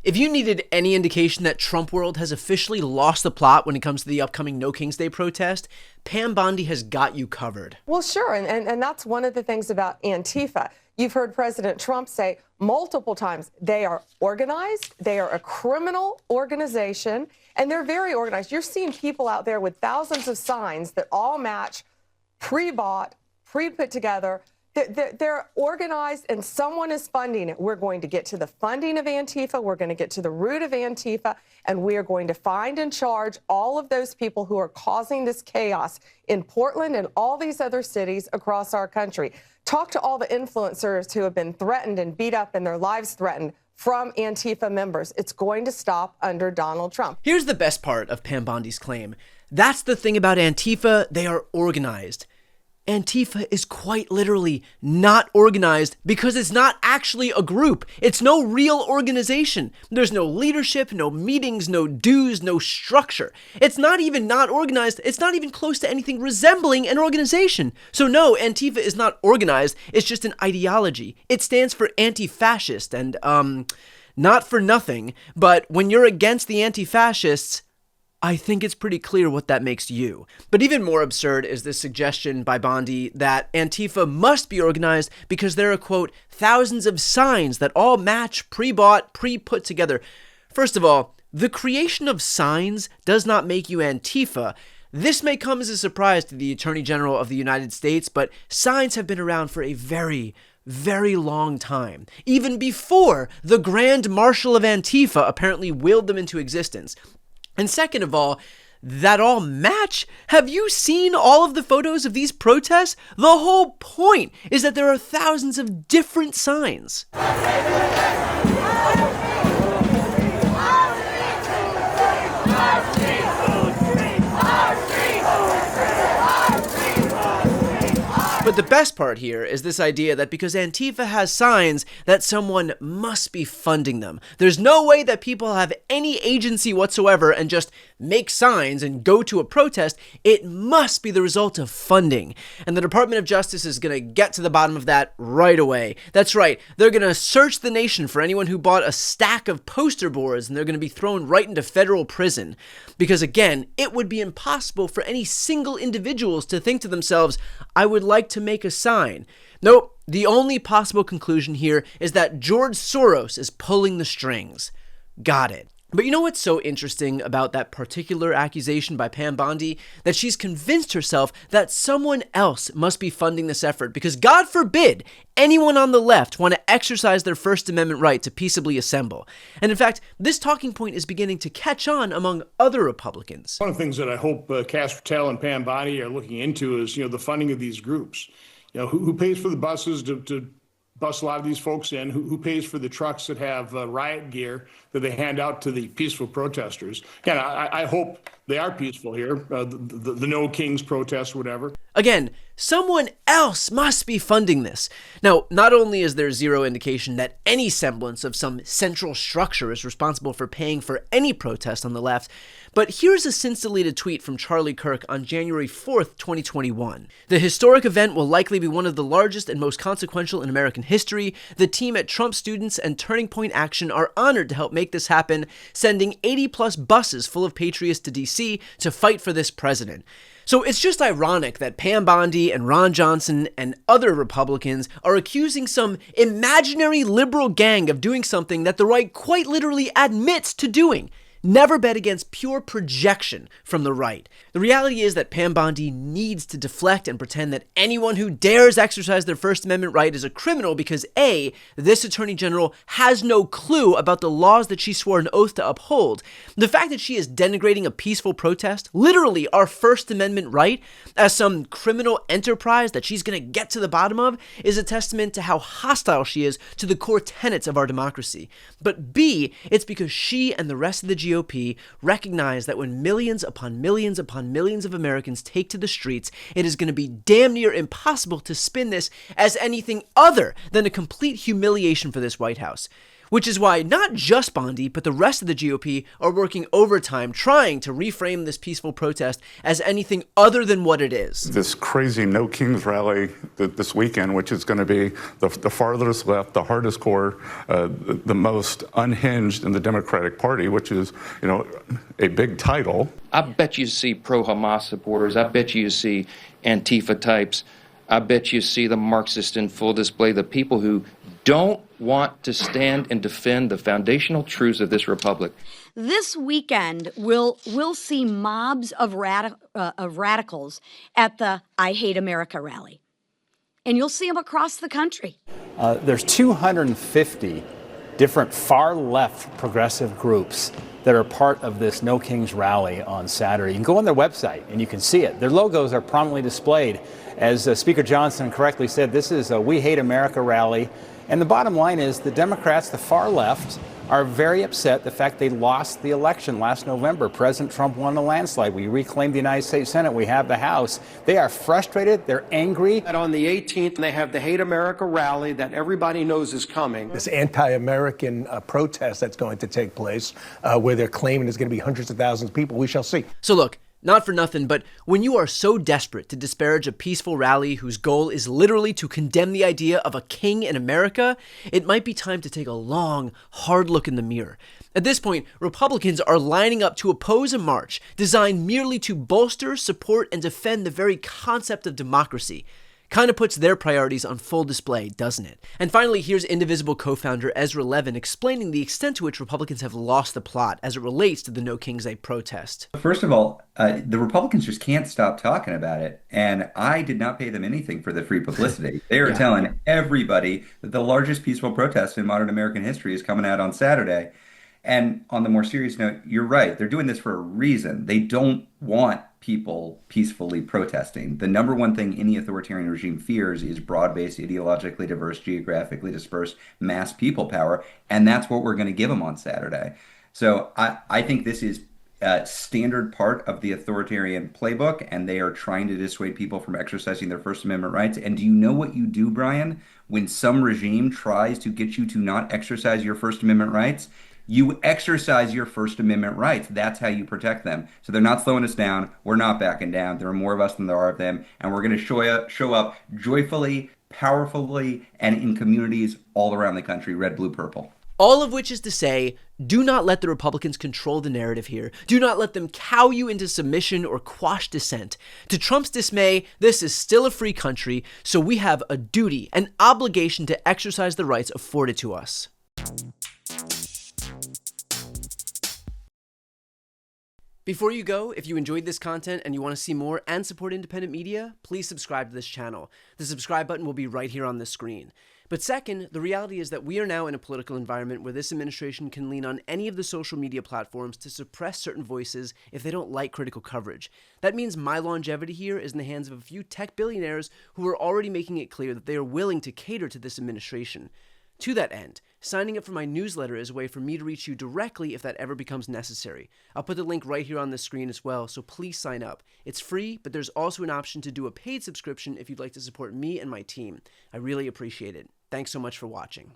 If you needed any indication that Trump world has officially lost the plot when it comes to the upcoming No Kings Day protest, Pam Bondi has got you covered. Well, sure, and that's one of the things about Antifa. You've heard President Trump say multiple times they are organized, they are a criminal organization, and they're very organized. You're seeing people out there with thousands of signs that all match, pre-bought, pre-put together. They're organized and someone is funding it. We're going to get to the funding of Antifa. We're going to get to the root of Antifa, and we are going to find and charge all of those people who are causing this chaos in Portland and all these other cities across our country. Talk to all the influencers who have been threatened and beat up and their lives threatened from Antifa members. It's going to stop under Donald Trump. Here's the best part of Pam Bondi's claim. That's the thing about Antifa, they are organized. Antifa is quite literally not organized because it's not actually a group. It's no real organization. There's no leadership, no meetings, no dues, no structure. It's not even not organized. It's not even close to anything resembling an organization. So no, Antifa is not organized. It's just an ideology. It stands for anti-fascist and, not for nothing, but when you're against the anti-fascists, I think it's pretty clear what that makes you. But even more absurd is this suggestion by Bondi that Antifa must be organized because there are, quote, thousands of signs that all match, pre-bought, pre-put together. First of all, the creation of signs does not make you Antifa. This may come as a surprise to the Attorney General of the United States, but signs have been around for a very long time, even before the Grand Marshal of Antifa apparently willed them into existence. And second of all, that all match? Have you seen all of the photos of these protests? The whole point is that there are thousands of different signs. But the best part here is this idea that because Antifa has signs, that someone must be funding them. There's no way that people have any agency whatsoever and just make signs and go to a protest. It must be the result of funding. And the Department of Justice is going to get to the bottom of that right away. That's right. They're going to search the nation for anyone who bought a stack of poster boards, and they're going to be thrown right into federal prison. Because again, it would be impossible for any single individuals to think to themselves, I would like to make a sign. Nope, the only possible conclusion here is that George Soros is pulling the strings. Got it. But you know what's so interesting about that particular accusation by Pam Bondi? That she's convinced herself that someone else must be funding this effort because, God forbid, anyone on the left want to exercise their First Amendment right to peaceably assemble. And in fact, this talking point is beginning to catch on among other Republicans. One of the things that I hope Cass Patel and Pam Bondi are looking into is, the funding of these groups. Who pays for the buses to bus a lot of these folks in, who pays for the trucks that have riot gear that they hand out to the peaceful protesters. Again, I hope they are peaceful here, the No Kings protest or whatever. Again, someone else must be funding this. Now, not only is there zero indication that any semblance of some central structure is responsible for paying for any protest on the left, but here's a since-deleted tweet from Charlie Kirk on January 4th, 2021. The historic event will likely be one of the largest and most consequential in American history. The team at Trump Students and Turning Point Action are honored to help make this happen, sending 80-plus buses full of patriots to D.C. to fight for this president. So it's just ironic that Pam Bondi and Ron Johnson and other Republicans are accusing some imaginary liberal gang of doing something that the right quite literally admits to doing. Never bet against pure projection from the right. The reality is that Pam Bondi needs to deflect and pretend that anyone who dares exercise their First Amendment right is a criminal because A, this Attorney General has no clue about the laws that she swore an oath to uphold. The fact that she is denigrating a peaceful protest, literally our First Amendment right, as some criminal enterprise that she's going to get to the bottom of, is a testament to how hostile she is to the core tenets of our democracy. But B, it's because she and the rest of the GOP recognize that when millions upon millions upon millions of Americans take to the streets, it is going to be damn near impossible to spin this as anything other than a complete humiliation for this White House. Which is why not just Bondi, but the rest of the GOP are working overtime trying to reframe this peaceful protest as anything other than what it is. This crazy No Kings rally this weekend, which is going to be the farthest left, the hardest core, the most unhinged in the Democratic Party, which is, a big title. I bet you see pro-Hamas supporters. I bet you see Antifa types. I bet you see the Marxists in full display, the people who don't want to stand and defend the foundational truths of this republic. This weekend, we'll see mobs of radicals at the I Hate America rally. And you'll see them across the country. There's 250 different far-left progressive groups that are part of this No Kings rally on Saturday. You can go on their website and you can see it. Their logos are prominently displayed. As Speaker Johnson correctly said, this is a We Hate America rally. And the bottom line is the Democrats, the far left, are very upset the fact they lost the election last November. President Trump won a landslide. We reclaimed the United States Senate. We have the House. They are frustrated. They're angry. And on the 18th, they have the Hate America rally that everybody knows is coming. This anti-American protest that's going to take place, where they're claiming there's going to be hundreds of thousands of people. We shall see. So look, not for nothing, but when you are so desperate to disparage a peaceful rally whose goal is literally to condemn the idea of a king in America, it might be time to take a long, hard look in the mirror. At this point, Republicans are lining up to oppose a march designed merely to bolster, support, and defend the very concept of democracy. Kind of puts their priorities on full display, doesn't it? And finally, here's Indivisible co-founder Ezra Levin explaining the extent to which Republicans have lost the plot as it relates to the No Kings Day protest. First of all, the Republicans just can't stop talking about it. And I did not pay them anything for the free publicity. They are telling everybody that the largest peaceful protest in modern American history is coming out on Saturday. And on the more serious note, you're right. They're doing this for a reason. They don't want people peacefully protesting. The number one thing any authoritarian regime fears is broad-based, ideologically diverse, geographically dispersed mass people power. And that's what we're going to give them on Saturday. So I think this is a standard part of the authoritarian playbook, and they are trying to dissuade people from exercising their First Amendment rights. And do you know what you do, Brian, when some regime tries to get you to not exercise your First Amendment rights? You exercise your First Amendment rights. That's how you protect them. So they're not slowing us down. We're not backing down. There are more of us than there are of them. And we're going to show up joyfully, powerfully, and in communities all around the country, red, blue, purple. All of which is to say, do not let the Republicans control the narrative here. Do not let them cow you into submission or quash dissent. To Trump's dismay, this is still a free country, so we have a duty, an obligation to exercise the rights afforded to us. Before you go, if you enjoyed this content and you want to see more and support independent media, please subscribe to this channel. The subscribe button will be right here on the screen. But second, the reality is that we are now in a political environment where this administration can lean on any of the social media platforms to suppress certain voices if they don't like critical coverage. That means my longevity here is in the hands of a few tech billionaires who are already making it clear that they are willing to cater to this administration. To that end, signing up for my newsletter is a way for me to reach you directly if that ever becomes necessary. I'll put the link right here on the screen as well, so please sign up. It's free, but there's also an option to do a paid subscription if you'd like to support me and my team. I really appreciate it. Thanks so much for watching.